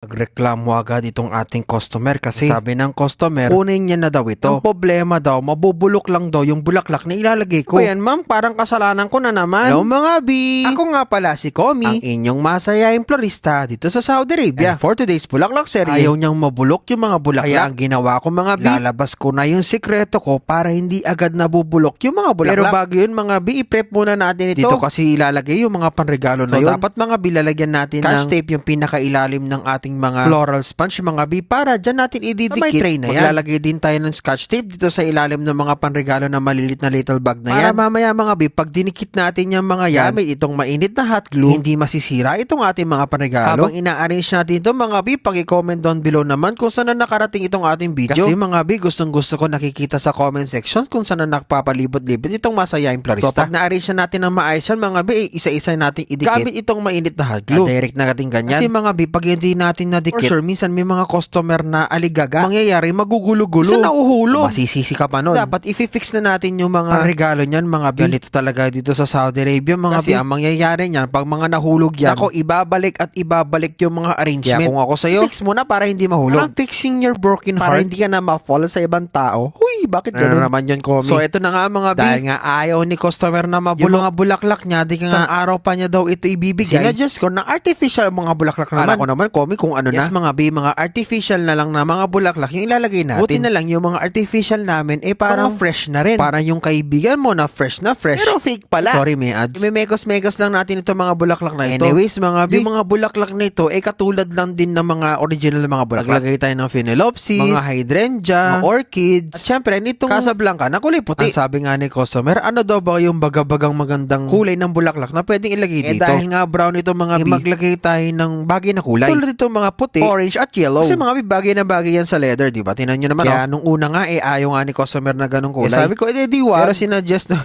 Nagreklamo agad itong ating customer kasi sabi ng customer, kunin niya na daw ito. Ang problema daw, mabubulok lang daw yung bulaklak na ilalagay ko. Ayan ma'am, parang kasalanan ko na naman. Hello mga bi! Ako nga pala si Komi, ang inyong masayahing florista dito sa Saudi Arabia. And for today's bulaklak serye, ayaw niyang mabulok yung mga bulaklak. Kaya ang ginawa ko mga bi, lalabas ko na yung sikreto ko para hindi agad nabubulok yung mga bulaklak. Pero bago yun mga bi, i-prep muna natin ito. Dito kasi ilalagay yung mga panregalo na yun. Dapat mga bi, lalagyan natin ng tape yung pinakailalim ng ating mga floral sponge mga bi para dyan natin ididikit. May tray na yan. Maglalagay din tayo ng scotch tape dito sa ilalim ng mga panregalo na malilit na little bag na yan. Para mamaya mga bi, pag dinikit natin yung mga yan, gamit itong mainit na hot glue, hindi masisira itong ating mga panregalo. Habang ina-arrange natin ito mga bi, pag-i-comment down below naman kung saan na nakarating itong ating video. Kasi mga bi, gustong gusto ko nakikita sa comment section kung saan na nakpapalibot-libot itong masayahing florista. So pag na-arrange na natin ng maayos yan mga bi, isa-isa natin idikit. Gamit itong mainit na hot glue. Direct na natin ganyan. Kasi mga bi, pag hindi natin nadikit, for sure, minsan may mga customer na aligaga, mangyayari magugulo-gulo. Minsan nauhulog. Masisisi ka pa nun. Dapat i-fix na natin yung mga regalo niyan mga bi. Ganito talaga dito sa Saudi Arabia mga bi. Kasi ang mangyayari niyan, pag mga nahulog yan, ako ibabalik at ibabalik yung mga arrangement. Kaya kung ako sa'yo, fix mo na para hindi mahulog. Parang fixing your broken heart. Para hindi ka na ma-fall sa ibang tao. Huy, bakit gano'n? Naman yun, Komi. So ito na nga mga bi. Dahil nga ayaw ni customer na mabulok yung mga bulaklak niya, di nga araw pa niya daw ito ibibigay. Sinadjust ko ng artificial mga bulaklak naman. Alam ko naman, Komi, kung ano na. Yes, mga bi, mga artificial na lang na mga bulaklak yung ilalagay natin. Buti na lang yung mga artificial namin parang fresh na rin. Parang yung kaibigan mo na fresh. Pero fake pala. Sorry, may ads. May mekos-mekos lang natin ito mga bulaklak na ito. Anyways, mga bi, yung mga bulaklak na ito katulad lang din ng mga original na mga bulaklak. Naglagay tayo ng phalaenopsis, mga hydrangea, mga orchids, at syempre nitong Casablanca na kulay puti. Ang sabi nga ni customer, ano daw ba yung bagabagang magandang kulay ng bulaklak na pwedeng ilagay dito? Dahil nga brown ito mga bi, maglagay tayo ng bagay na kulay. Tulad ito mga puti, orange at yellow. Kasi mga bi, bagay na bagay yan sa leather, di ba? Tinan nyo naman. Kaya nung una nga, ayaw nga ni customer na ganong kulay. Sabi ko, diwa. Pero sinadjust na,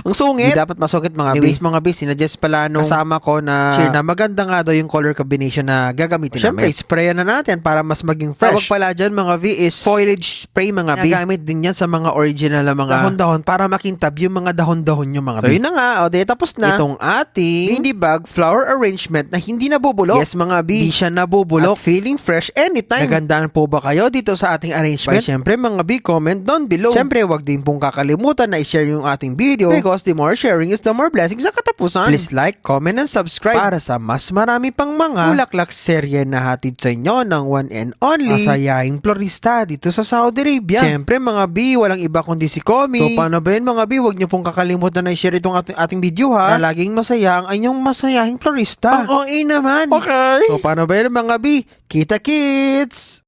ang sungit. Di dapat masungit mga bi. Mga bi, sinadjust pala nung kasama ko na share na maganda nga daw yung color combination na gagamitin namin. Siyempre, sprayan na natin para mas maging fresh. Tawag pala dyan mga bi is foliage spray mga bi. Nagamit din yan sa mga original na mga dahon-dahon para makintab yung mga dahon-dahon yung mga bi. So yun na nga, tapos na itong ating mini bag flower arrangement na hindi nabubulok. Yes mga bi, hindi siya nabubulok. At feeling fresh anytime. Nagandaan po ba kayo dito sa ating arrangement? Siyempre mga bi, comment down below. Siyempre, wag din pong kakalimutan na i-share yung ating video because the more sharing is the more blessings sa katapusan. Please like, comment, and subscribe para sa mas marami pang mga bulaklak serye na hatid sa inyo ng one and only masayahing florista dito sa Saudi Arabia. Siyempre mga bi, walang iba kundi si Komi. So paano ba yun mga bi? Huwag niyo pong kakalimutan na i-share itong ating video ha. Na laging masaya ang inyong masayahing florista. Oo naman. Okay. So paano ba yun mga bi? Kita kits!